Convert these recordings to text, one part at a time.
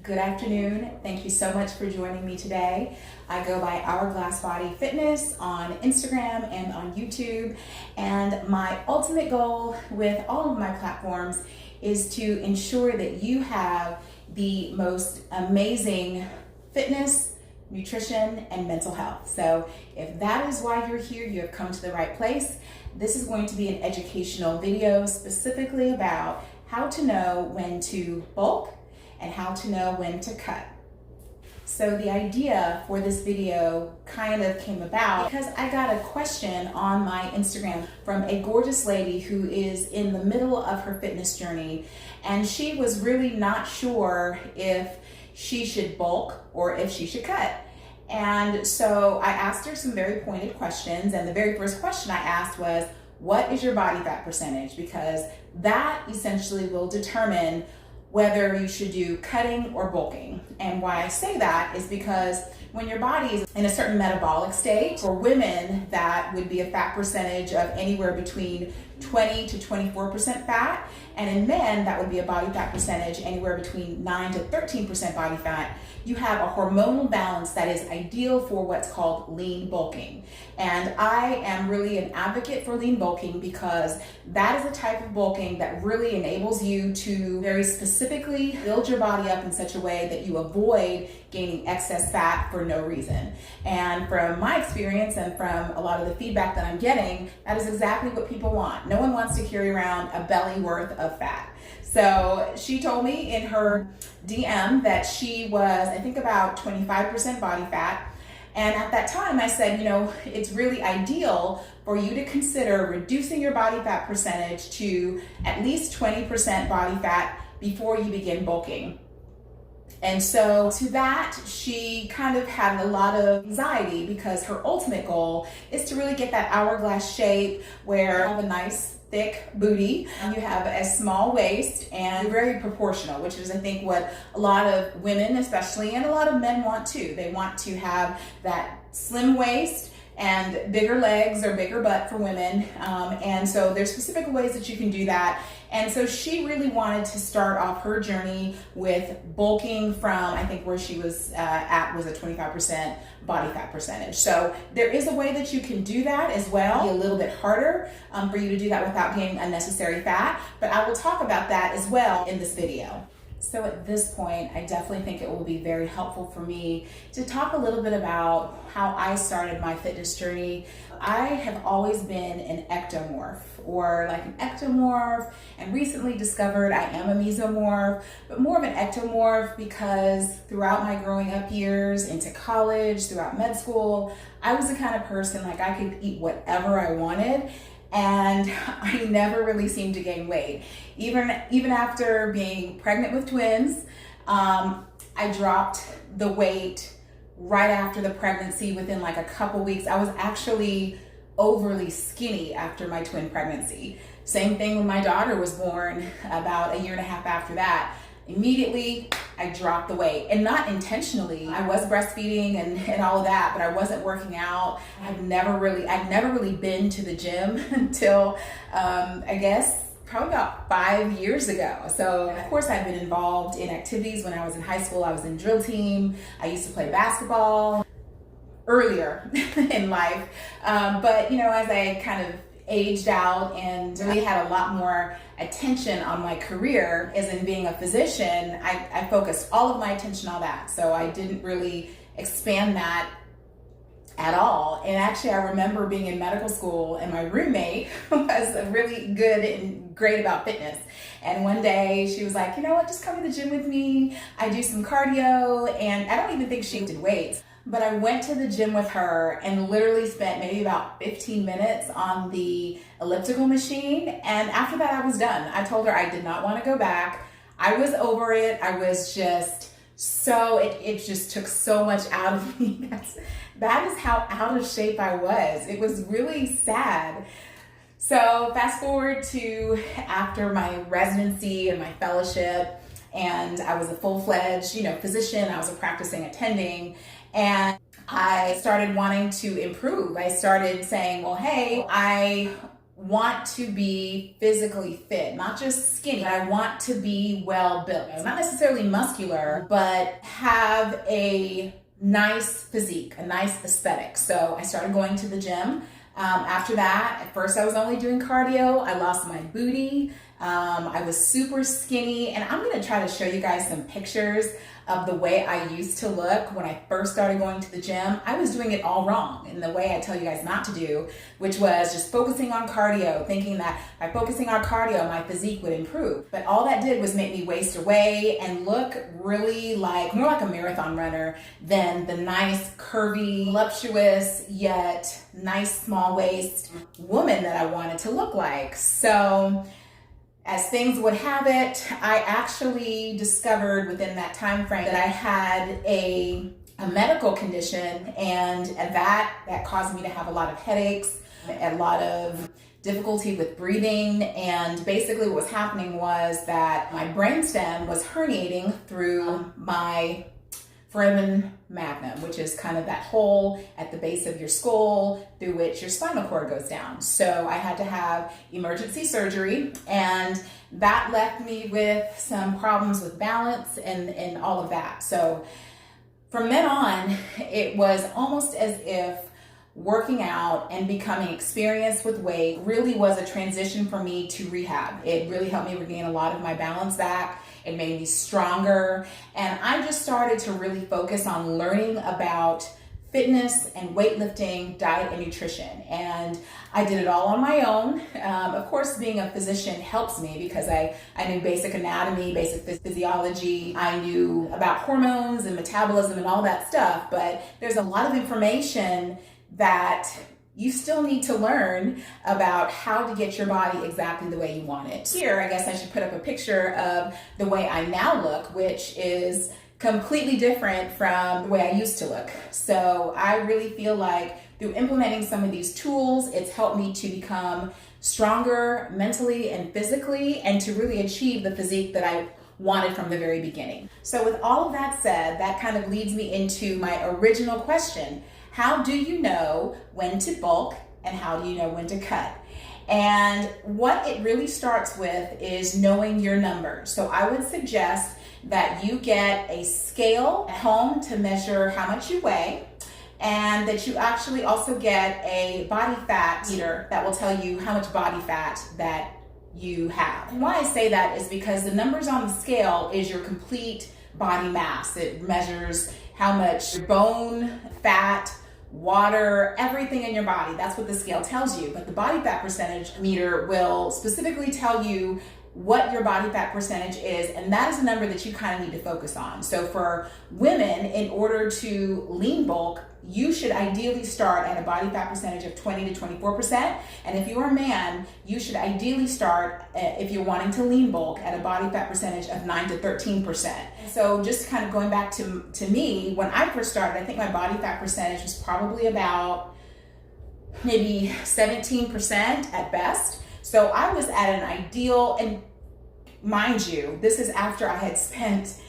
Good afternoon. Thank you so much for joining me today. I go by Hourglass Body Fitness on Instagram and on YouTube. And my ultimate goal with all of my platforms is to ensure that you have the most amazing fitness, nutrition, and mental health. So if that is why you're here, you have come to the right place. This is going to be an educational video specifically about how to know when to bulk and how to know when to cut. So the idea for this video kind of came about because I got a question on my Instagram from a gorgeous lady who is in the middle of her fitness journey, and she was really not sure if she should bulk or if she should cut. And so I asked her some very pointed questions, and the very first question I asked was, what is your body fat percentage? Because that essentially will determine whether you should do cutting or bulking. And why I say that is because when your body is in a certain metabolic state, for women that would be a fat percentage of anywhere between 20 to 24% fat, and in men that would be a body fat percentage anywhere between 9 to 13% body fat, you have a hormonal balance that is ideal for what's called lean bulking. And I am really an advocate for lean bulking because that is a type of bulking that really enables you to very specifically build your body up in such a way that you avoid gaining excess fat for no reason. And from my experience and from a lot of the feedback that I'm getting, that is exactly what people want. No one wants to carry around a belly worth of fat. So she told me in her DM that she was, I think, about 25% body fat. And at that time I said, you know, it's really ideal for you to consider reducing your body fat percentage to at least 20% body fat before you begin bulking. And so to that, she kind of had a lot of anxiety because her ultimate goal is to really get that hourglass shape where you have a nice thick booty, you have a small waist, and you're very proportional, which is I think what a lot of women especially and a lot of men want too. They want to have that slim waist and bigger legs or bigger butt for women. And so there's specific ways that you can do that. And so she really wanted to start off her journey with bulking from, I think where she was at was a 25% body fat percentage. So there is a way that you can do that as well. It'll be a little bit harder for you to do that without gaining unnecessary fat, but I will talk about that as well in this video. So at this point, I definitely think it will be very helpful for me to talk a little bit about how I started my fitness journey. I have always been an ectomorph, or like an ectomorph, and recently discovered I am a mesomorph, but more of an ectomorph because throughout my growing up years, into college, throughout med school, I was the kind of person like I could eat whatever I wanted, and I never really seemed to gain weight. Even after being pregnant with twins, I dropped the weight right after the pregnancy. Within like a couple weeks, I was actually overly skinny after my twin pregnancy. Same thing when my daughter was born about a year and a half after that. Immediately, I dropped the weight, and not intentionally. I was breastfeeding and all of that, but I wasn't working out. I'd never really been to the gym until, I guess, probably about 5 years ago. So of course I've been involved in activities. When I was in high school, I was in drill team. I used to play basketball earlier in life. But you know, as I kind of aged out and really had a lot more attention on my career as in being a physician, I focused all of my attention on that. So I didn't really expand that at all. And actually, I remember being in medical school and my roommate was really good and great about fitness. And one day she was like, you know what, just come to the gym with me. I do some cardio, and I don't even think she did weights. But I went to the gym with her and literally spent maybe about 15 minutes on the elliptical machine. And after that, I was done. I told her I did not want to go back. I was over it. I was just it just took so much out of me. That is how out of shape I was. It was really sad. So fast forward to after my residency and my fellowship, and I was a full-fledged, physician. I was a practicing attending, and I started wanting to improve. I started saying, well, hey, I want to be physically fit, not just skinny. I want to be well built, not necessarily muscular, but have a nice physique, a nice aesthetic. So I started going to the gym. After that, at first I was only doing cardio. I lost my booty. I was super skinny, and I'm gonna try to show you guys some pictures of the way I used to look when I first started going to the gym. I was doing it all wrong in the way I tell you guys not to do, which was just focusing on cardio, thinking that by focusing on cardio, my physique would improve. But all that did was make me waste away and look really more like a marathon runner than the nice, curvy, voluptuous, yet nice small waist woman that I wanted to look like. So as things would have it, I actually discovered within that time frame that I had a medical condition, and that caused me to have a lot of headaches, a lot of difficulty with breathing, and basically what was happening was that my brainstem was herniating through my foramen magnum, which is kind of that hole at the base of your skull through which your spinal cord goes down. So I had to have emergency surgery, and that left me with some problems with balance and all of that. So from then on, it was almost as if working out and becoming experienced with weight really was a transition for me to rehab. It really helped me regain a lot of my balance back. It made me stronger. And I just started to really focus on learning about fitness and weightlifting, diet and nutrition. And I did it all on my own. Of course, being a physician helps me because I knew basic anatomy, basic physiology. I knew about hormones and metabolism and all that stuff. But there's a lot of information that you still need to learn about how to get your body exactly the way you want it. Here, I guess I should put up a picture of the way I now look, which is completely different from the way I used to look. So I really feel like through implementing some of these tools, it's helped me to become stronger mentally and physically, and to really achieve the physique that I wanted from the very beginning. So with all of that said, that kind of leads me into my original question. How do you know when to bulk, and how do you know when to cut? And what it really starts with is knowing your numbers. So I would suggest that you get a scale at home to measure how much you weigh, and that you actually also get a body fat meter that will tell you how much body fat that you have. And why I say that is because the numbers on the scale is your complete body mass. It measures how much bone, fat, water, everything in your body. That's what the scale tells you. But the body fat percentage meter will specifically tell you what your body fat percentage is, and that is a number that you kind of need to focus on. So for women, in order to lean bulk, you should ideally start at a body fat percentage of 20 to 24%. And if you're a man, you should ideally start, if you're wanting to lean bulk, at a body fat percentage of 9 to 13%. So just kind of going back to me, when I first started, I think my body fat percentage was probably about maybe 17% at best. So I was at an ideal, and mind you, this is after I had spent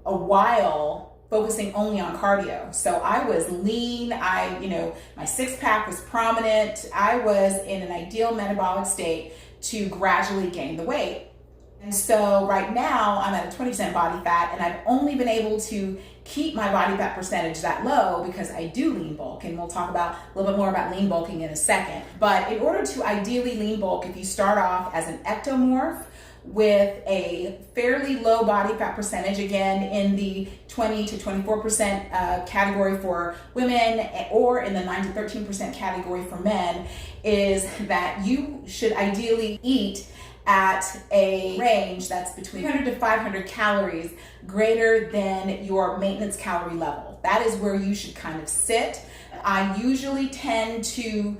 a while focusing only on cardio. So I was lean, my six pack was prominent. I was in an ideal metabolic state to gradually gain the weight. And so right now I'm at a 20% body fat, and I've only been able to keep my body fat percentage that low because I do lean bulk, and we'll talk about a little bit more about lean bulking in a second. But in order to ideally lean bulk, if you start off as an ectomorph with a fairly low body fat percentage, again in the 20 to 24% category for women, or in the 9 to 13% category for men, is that you should ideally eat at a range that's between 300 to 500 calories greater than your maintenance calorie level. That is where you should kind of sit. I usually tend to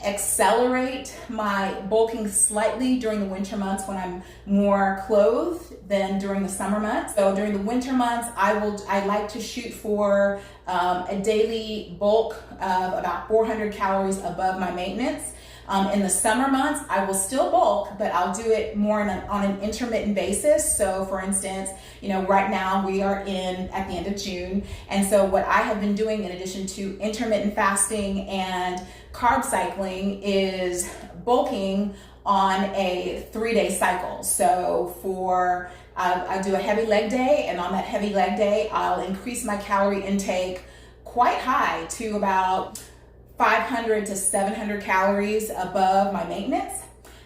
accelerate my bulking slightly during the winter months when I'm more clothed than during the summer months. So during the winter months, I like to shoot for a daily bulk of about 400 calories above my maintenance. In the summer months, I will still bulk, but I'll do it more on an intermittent basis. So for instance, right now we are at the end of June. And so what I have been doing in addition to intermittent fasting and carb cycling is bulking on a 3-day cycle. So I do a heavy leg day, and on that heavy leg day, I'll increase my calorie intake quite high to about 500 to 700 calories above my maintenance.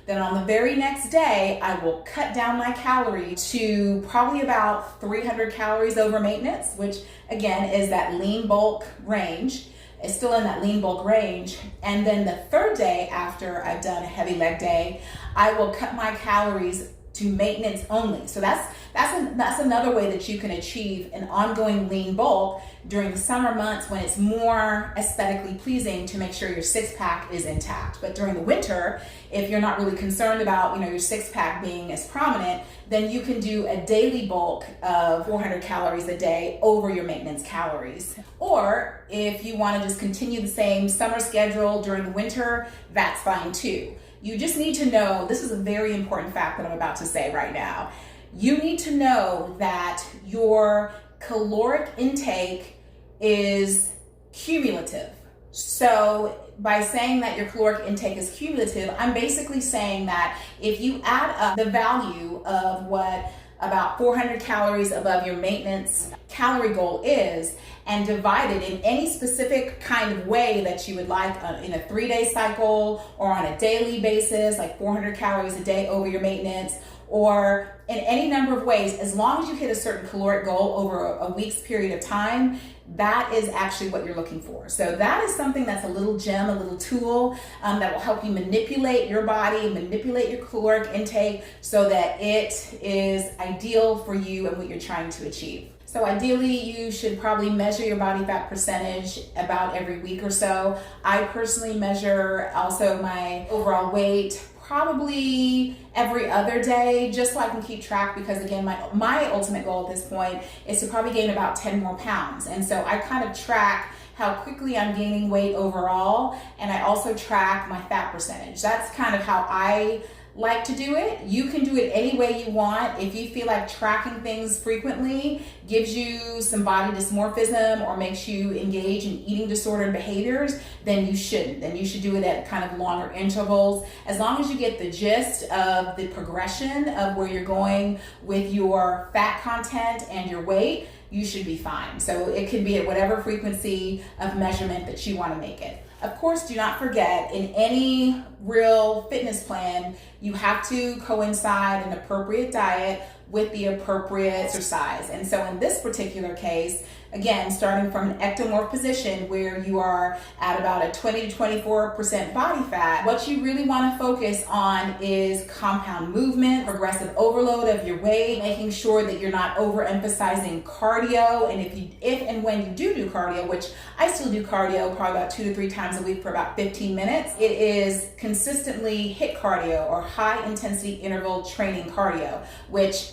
Then on the very next day, I will cut down my calories to probably about 300 calories over maintenance, which again is that lean bulk range. It's still in that lean bulk range. And then the third day after I've done a heavy leg day, I will cut my calories to maintenance only. So that's another way that you can achieve an ongoing lean bulk during the summer months when it's more aesthetically pleasing to make sure your six-pack is intact. But during the winter, if you're not really concerned about your six-pack being as prominent, then you can do a daily bulk of 400 calories a day over your maintenance calories. Or if you want to just continue the same summer schedule during the winter, that's fine too. You just need to know, this is a very important fact that I'm about to say right now. You need to know that your caloric intake is cumulative. So by saying that your caloric intake is cumulative, I'm basically saying that if you add up the value of what about 400 calories above your maintenance calorie goal is, and divide it in any specific kind of way that you would like, in a 3-day cycle or on a daily basis, like 400 calories a day over your maintenance, or in any number of ways, as long as you hit a certain caloric goal over a week's period of time, that is actually what you're looking for. So that is something that's a little gem, a little tool that will help you manipulate your body, manipulate your caloric intake so that it is ideal for you and what you're trying to achieve. So ideally, you should probably measure your body fat percentage about every week or so. I personally measure also my overall weight probably every other day, just so I can keep track, because again, my ultimate goal at this point is to probably gain about 10 more pounds. And so I kind of track how quickly I'm gaining weight overall, and I also track my fat percentage. That's kind of how I like to do it. You can do it any way you want. If you feel like tracking things frequently gives you some body dysmorphism or makes you engage in eating disordered behaviors, then you shouldn't. Then you should do it at kind of longer intervals. As long as you get the gist of the progression of where you're going with your fat content and your weight, you should be fine. So it can be at whatever frequency of measurement that you want to make it. Of course, do not forget, in any real fitness plan, you have to coincide an appropriate diet with the appropriate exercise. And so in this particular case, again, starting from an ectomorph position where you are at about a 20 to 24% body fat, what you really want to focus on is compound movement, progressive overload of your weight, making sure that you're not overemphasizing cardio. And if and when you do cardio, which I still do cardio probably about 2 to 3 times a week for about 15 minutes, it is consistently HIIT cardio or high intensity interval training cardio, which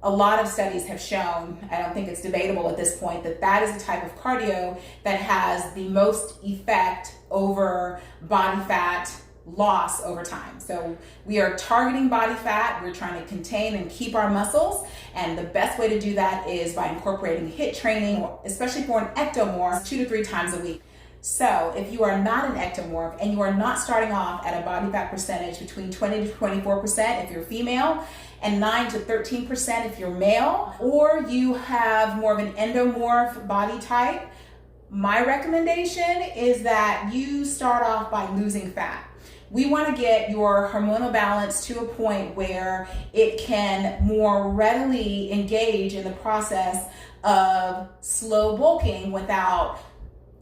a lot of studies have shown, I don't think it's debatable at this point, that is the type of cardio that has the most effect over body fat loss over time. So we are targeting body fat, we're trying to contain and keep our muscles, and the best way to do that is by incorporating HIIT training, especially for an ectomorph, 2 to 3 times a week. So if you are not an ectomorph and you are not starting off at a body fat percentage between 20 to 24% if you're female, and 9 to 13% if you're male, or you have more of an endomorph body type, my recommendation is that you start off by losing fat. We want to get your hormonal balance to a point where it can more readily engage in the process of slow bulking without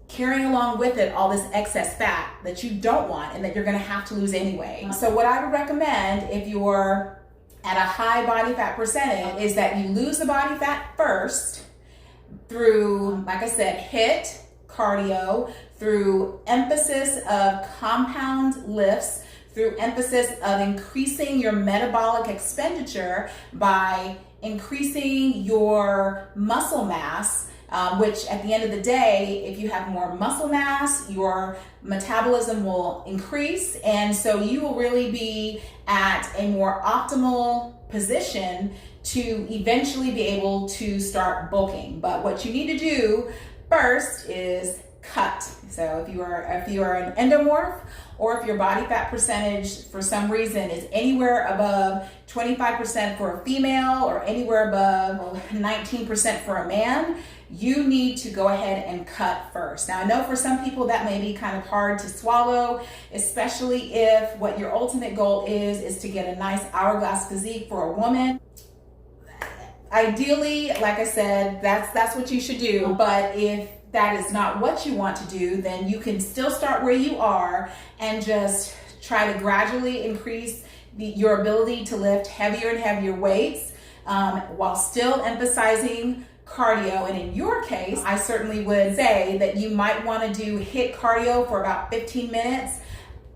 carrying along with it all this excess fat that you don't want and that you're going to have to lose anyway. So what I would recommend if you're at a high body fat percentage is that you lose the body fat first through, like I said, HIIT, cardio, through emphasis of compound lifts, through emphasis of increasing your metabolic expenditure by increasing your muscle mass which at the end of the day, if you have more muscle mass, your metabolism will increase, and so you will really be at a more optimal position to eventually be able to start bulking. But what you need to do first is cut. So if you are an endomorph, or if your body fat percentage for some reason is anywhere above 25% for a female or anywhere above 19% for a man, you need to go ahead and cut first. Now I know for some people that may be kind of hard to swallow, especially if what your ultimate goal is to get a nice hourglass physique for a woman. Ideally, like I said, that's what you should do. But if that is not what you want to do, then you can still start where you are and just try to gradually increase your ability to lift heavier and heavier weights while still emphasizing cardio. And in your case, I certainly would say that you might want to do HIIT cardio for about 15 minutes,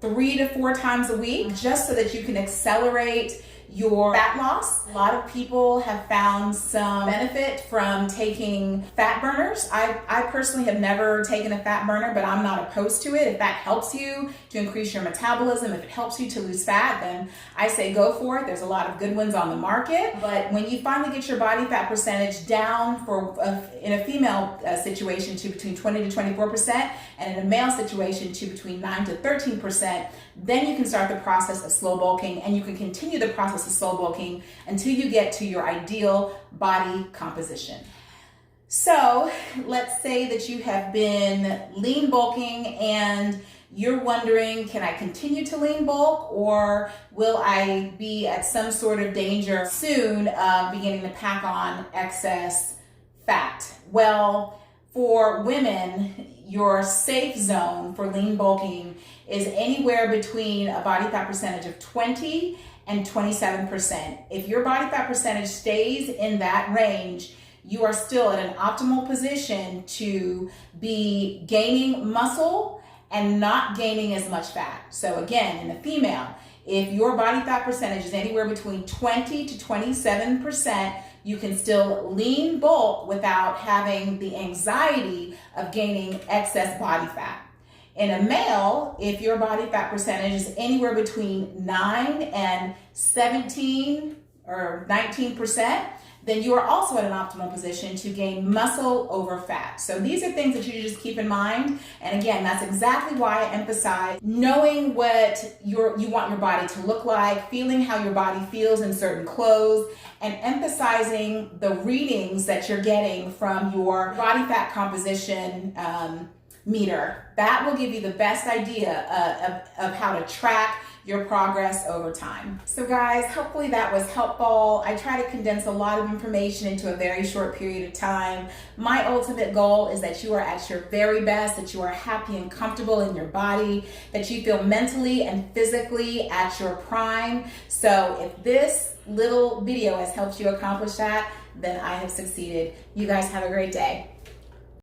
3 to 4 times a week, just so that you can accelerate your fat loss. A lot of people have found some benefit from taking fat burners. I personally have never taken a fat burner, but I'm not opposed to it. If that helps you to increase your metabolism, if it helps you to lose fat, then I say go for it. There's a lot of good ones on the market. But when you finally get your body fat percentage down in a female situation to between 20 to 24%, and in a male situation to between 9 to 13%, then you can start the process of slow bulking, and you can continue the process of slow bulking until you get to your ideal body composition. So let's say that you have been lean bulking and you're wondering, can I continue to lean bulk, or will I be at some sort of danger soon of beginning to pack on excess fat? Well, for women, your safe zone for lean bulking is anywhere between a body fat percentage of 20 and 27%. If your body fat percentage stays in that range, you are still at an optimal position to be gaining muscle and not gaining as much fat. So again, in a female, if your body fat percentage is anywhere between 20 to 27%, you can still lean bulk without having the anxiety of gaining excess body fat. In a male, if your body fat percentage is anywhere between 9 and 17 or 19%, then you are also at an optimal position to gain muscle over fat. So these are things that you just keep in mind. And again, that's exactly why I emphasize knowing what you want your body to look like, feeling how your body feels in certain clothes, and emphasizing the readings that you're getting from your body fat composition meter. That will give you the best idea of how to track your progress over time. So guys, hopefully that was helpful. I try to condense a lot of information into a very short period of time. My ultimate goal is that you are at your very best, that you are happy and comfortable in your body, that you feel mentally and physically at your prime. So if this little video has helped you accomplish that, then I have succeeded. You guys have a great day.